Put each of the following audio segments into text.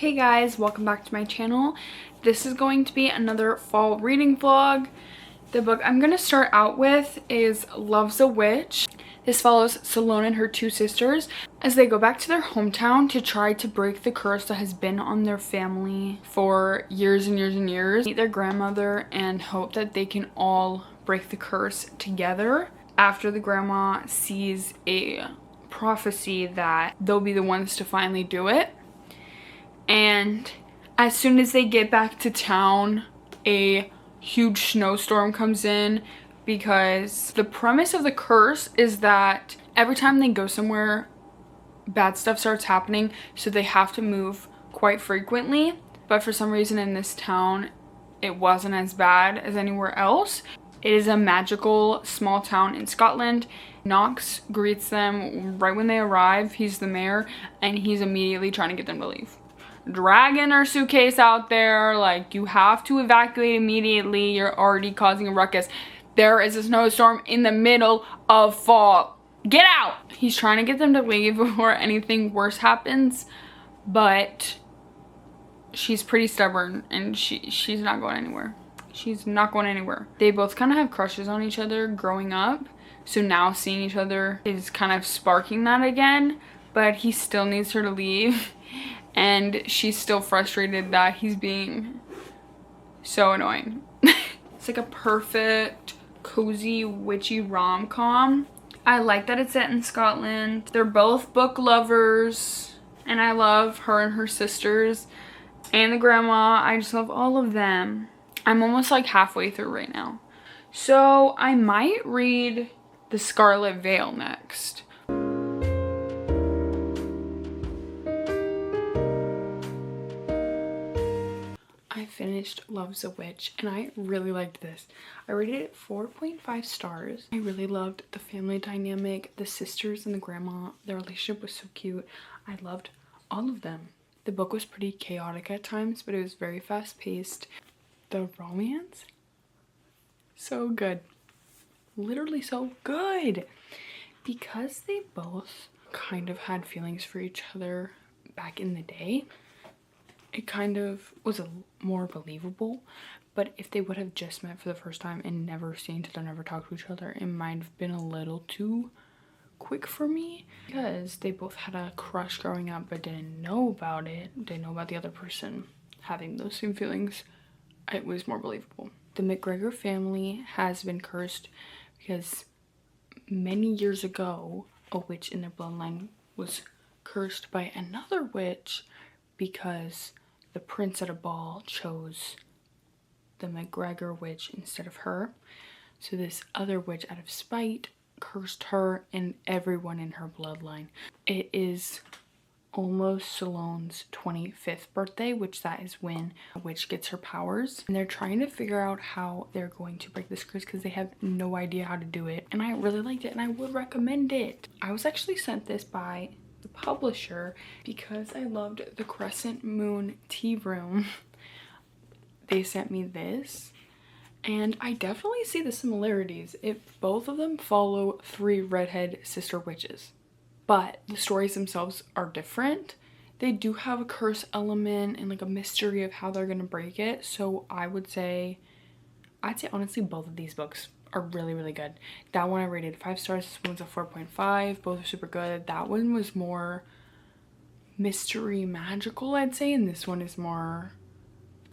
Hey guys, welcome back to my channel. This is going to be another fall reading vlog. The book I'm going to start out with is Love's a Witch. This follows Salone and her two sisters as they go back to their hometown to try to break the curse that has been on their family for years and years and years. Meet their grandmother and hope that they can all break the curse together after the grandma sees a prophecy that they'll be the ones to finally do it. And as soon as they get back to town, a huge snowstorm comes in because the premise of the curse is that every time they go somewhere, bad stuff starts happening, so they have to move quite frequently. But for some reason in this town, it wasn't as bad as anywhere else. It is a magical small town in Scotland. Knox greets them right when they arrive. He's the mayor, and he's immediately trying to get them to leave. Dragging her suitcase out there, like, you have to evacuate immediately, you're already causing a ruckus. There is a snowstorm in the middle of fall. Get out! He's trying to get them to leave before anything worse happens, but she's pretty stubborn and she's not going anywhere. She's not going anywhere. They both kind of have crushes on each other growing up, so now seeing each other is kind of sparking that again, but he still needs her to leave. And she's still frustrated that he's being so annoying. It's like a perfect, cozy, witchy rom-com. I like that it's set in Scotland. They're both book lovers. And I love her and her sisters. And the grandma. I just love all of them. I'm almost like halfway through right now. So I might read The Scarlet Veil next. I finished Love's a Witch and I really liked this. I rated it 4.5 stars. I really loved the family dynamic, the sisters and the grandma. Their relationship was so cute. I loved all of them. The book was pretty chaotic at times, but it was very fast paced. The romance, so good. Literally so good. Because they both kind of had feelings for each other back in the day, it kind of was more believable. But if they would have just met for the first time and never seen each other, never talked to each other, it might have been a little too quick for me, because they both had a crush growing up but didn't know about it. Didn't know about the other person having those same feelings. It was more believable. The McGregor family has been cursed because many years ago a witch in their bloodline was cursed by another witch because the prince at a ball chose the McGregor witch instead of her. So this other witch, out of spite, cursed her and everyone in her bloodline. It is almost Salone's 25th birthday, which that is when a witch gets her powers. And they're trying to figure out how they're going to break this curse because they have no idea how to do it. And I really liked it and I would recommend it. I was actually sent this by the publisher because I loved the Crescent Moon Tea Room. They sent me this and I definitely see the similarities. Both of them follow three redhead sister witches, but the stories themselves are different. They do have a curse element and like a mystery of how they're gonna break it. So I'd say honestly both of these books are really, really good. That one I rated 5 stars. This one's a 4.5. Both are super good. That one was more mystery magical, I'd say, and this one is more,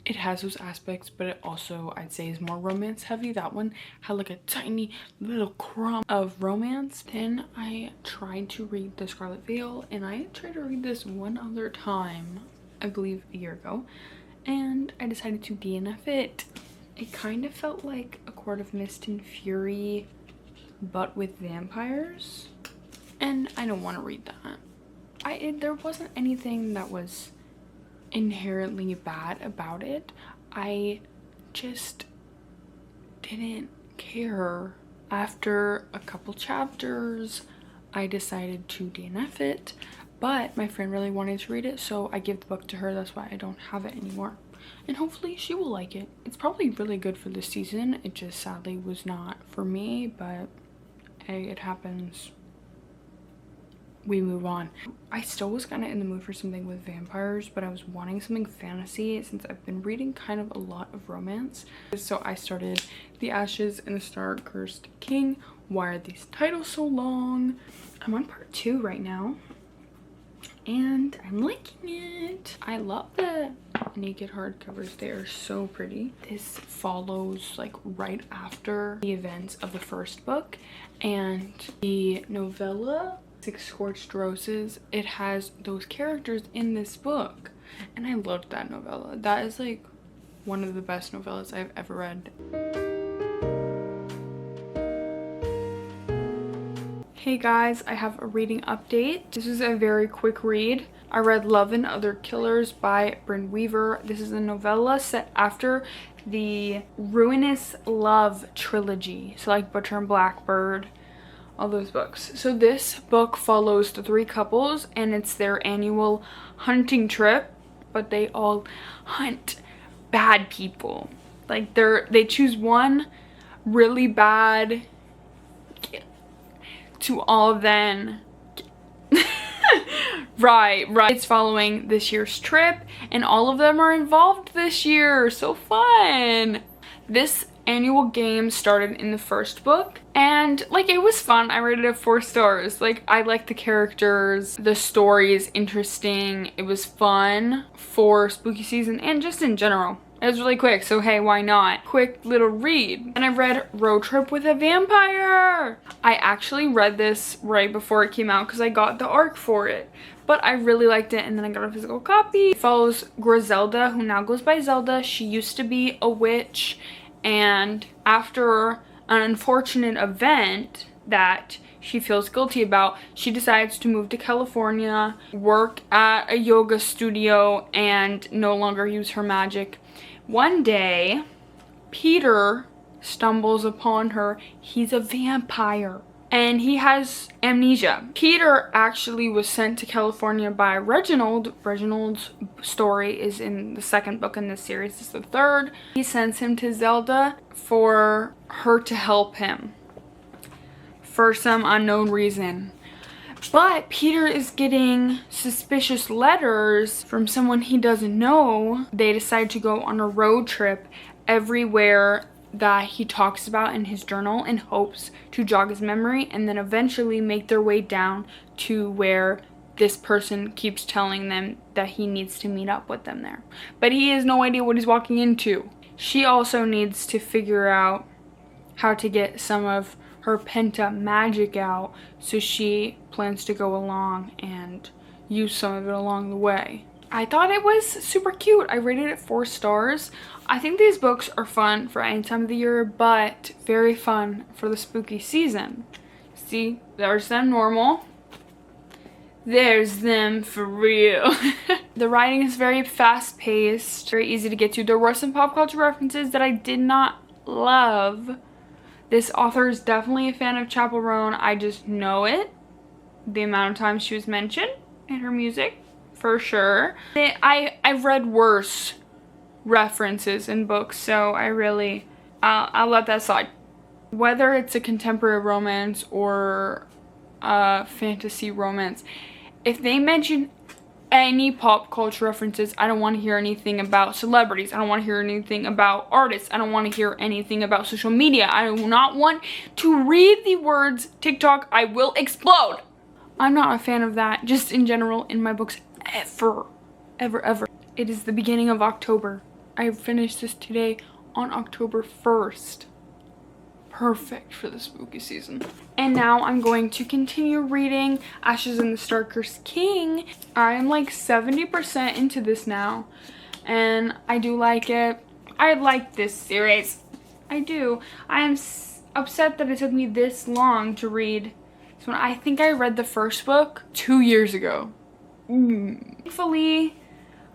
it has those aspects, but it also, I'd say, is more romance heavy. That one had like a tiny little crumb of romance. Then I tried to read The Scarlet Veil, and I tried to read this one other time, I believe a year ago, and I decided to DNF it. It kind of felt like A Court of Mist and Fury, but with vampires, and I don't want to read that. There wasn't anything that was inherently bad about it. I just didn't care. After a couple chapters, I decided to DNF it, but my friend really wanted to read it, so I gave the book to her. That's why I don't have it anymore. And hopefully she will like it. It's probably really good for this season. It just sadly was not for me, but hey, it happens. we move on. I still was kind of in the mood for something with vampires, but I was wanting something fantasy since I've been reading kind of a lot of romance. So I started The Ashes and the Star-Cursed King. Why are these titles so long? I'm on part 2 right now, and I'm liking it. I love the naked hardcovers. They are so pretty. This follows like right after the events of the first book, and the novella Six Scorched Roses, it has those characters in this book, and I loved that novella. That is like one of the best novellas I've ever read. Hey guys, I have a reading update. This is a very quick read. I read Love and Other Killers by Bryn Weaver. This is a novella set after the Ruinous Love trilogy. So like Butcher and Blackbird, all those books. So this book follows the 3 couples, and it's their annual hunting trip, but they all hunt bad people. Like they choose one really bad to all then right. It's following this year's trip, and all of them are involved this year. So fun. This annual game started in the first book, and like it was fun. I rated it 4 stars. Like I liked the characters, the story is interesting, it was fun for spooky season and just in general. It was really quick, so hey, why not? Quick little read. And I read Road Trip with a Vampire. I actually read this right before it came out because I got the ARC for it. But I really liked it, and then I got a physical copy. It follows Griselda, who now goes by Zelda. She used to be a witch, and after an unfortunate event that she feels guilty about, she decides to move to California, work at a yoga studio, and no longer use her magic. One day, Peter stumbles upon her. He's a vampire, and he has amnesia. Peter actually was sent to California by Reginald. Reginald's story is in the 2nd book in this series. It's the 3rd. He sends him to Zelda for her to help him for some unknown reason. But Peter is getting suspicious letters from someone he doesn't know. They decide to go on a road trip everywhere that he talks about in his journal in hopes to jog his memory, and then eventually make their way down to where this person keeps telling them that he needs to meet up with them there. But he has no idea what he's walking into. She also needs to figure out how to get some of her pent-up magic out, so she plans to go along and use some of it along the way. I thought it was super cute. I rated it 4 stars. I think these books are fun for any time of the year, but very fun for the spooky season. See, there's them normal. There's them for real. The writing is very fast-paced, very easy to get to. There were some pop culture references that I did not love. This author is definitely a fan of Chappell Roan. I just know it. The amount of times she was mentioned in her music, for sure. I've read worse references in books, so I'll let that slide. Whether it's a contemporary romance or a fantasy romance, if they mention any pop culture references, I don't want to hear anything about celebrities. I don't want to hear anything about artists. I don't want to hear anything about social media. I do not want to read the words TikTok. I will explode. I'm not a fan of that, just in general, in my books, ever. It is the beginning of October. I finished this today on October 1st. Perfect for the spooky season. And now I'm going to continue reading Ashes and the Star-Cursed King. I'm like 70% into this now, and I do like it. I like this series. I do. I am upset that it took me this long to read. So I think I read the first book 2 years ago. Thankfully,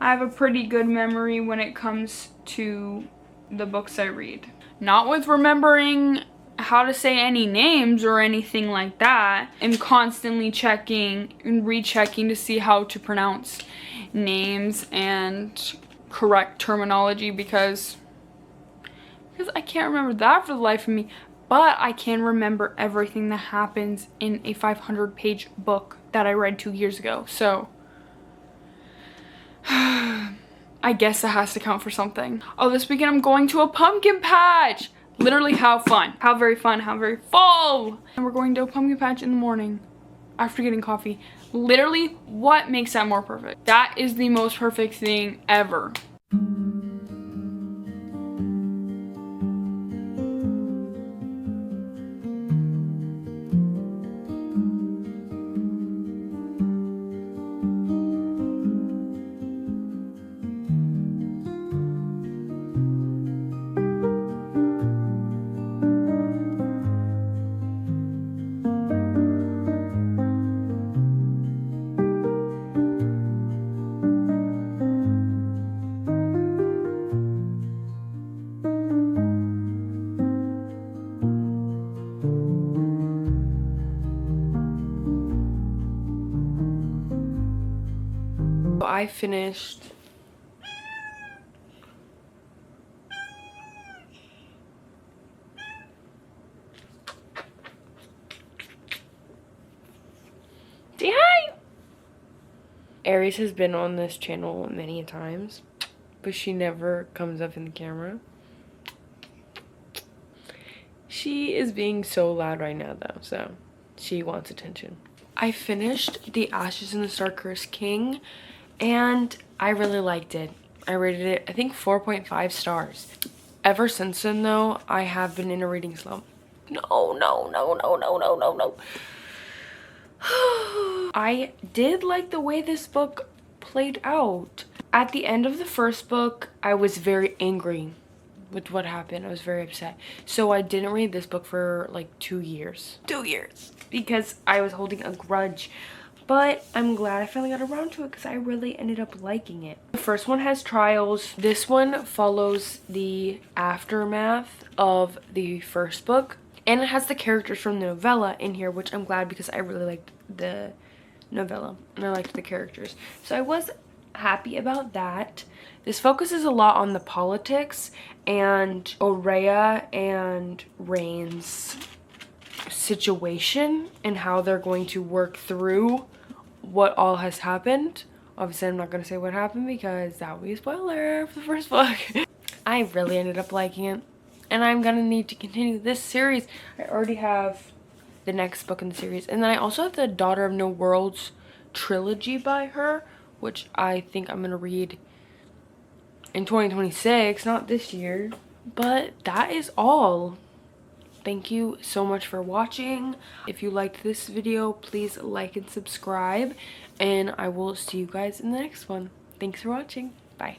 I have a pretty good memory when it comes to the books I read. Not with remembering how to say any names or anything like that. I'm constantly checking and rechecking to see how to pronounce names and correct terminology because I can't remember that for the life of me. But I can remember everything that happens in a 500-page book that I read 2 years ago. So I guess that has to count for something. Oh, this weekend I'm going to a pumpkin patch. Literally how fun. How very fun. How very full. And we're going to a pumpkin patch in the morning after getting coffee. Literally, what makes that more perfect? That is the most perfect thing ever. I finished say hi. Aries has been on this channel many times, but she never comes up in the camera. She is being so loud right now though, so she wants attention. I finished The Ashes in the Star-Cursed King, and I really liked it. I rated it, I think, 4.5 stars. Ever since then, though, I have been in a reading slump. No. I did like the way this book played out. At the end of the first book, I was very angry with what happened. I was very upset. So I didn't read this book for like 2 years. 2 years. Because I was holding a grudge. But I'm glad I finally got around to it because I really ended up liking it. The first one has trials. This one follows the aftermath of the first book. And it has the characters from the novella in here, which I'm glad because I really liked the novella. And I liked the characters. So I was happy about that. This focuses a lot on the politics and Aurea and Rain's situation and how they're going to work through what all has happened. Obviously, I'm not going to say what happened because that would be a spoiler for the first book. I really ended up liking it, and I'm going to need to continue this series. I already have the next book in the series, and then I also have the Daughter of No Worlds trilogy by her, which I think I'm going to read in 2026, not this year. But that is all. Thank you so much for watching. If you liked this video, please like and subscribe, and I will see you guys in the next one. Thanks for watching. Bye.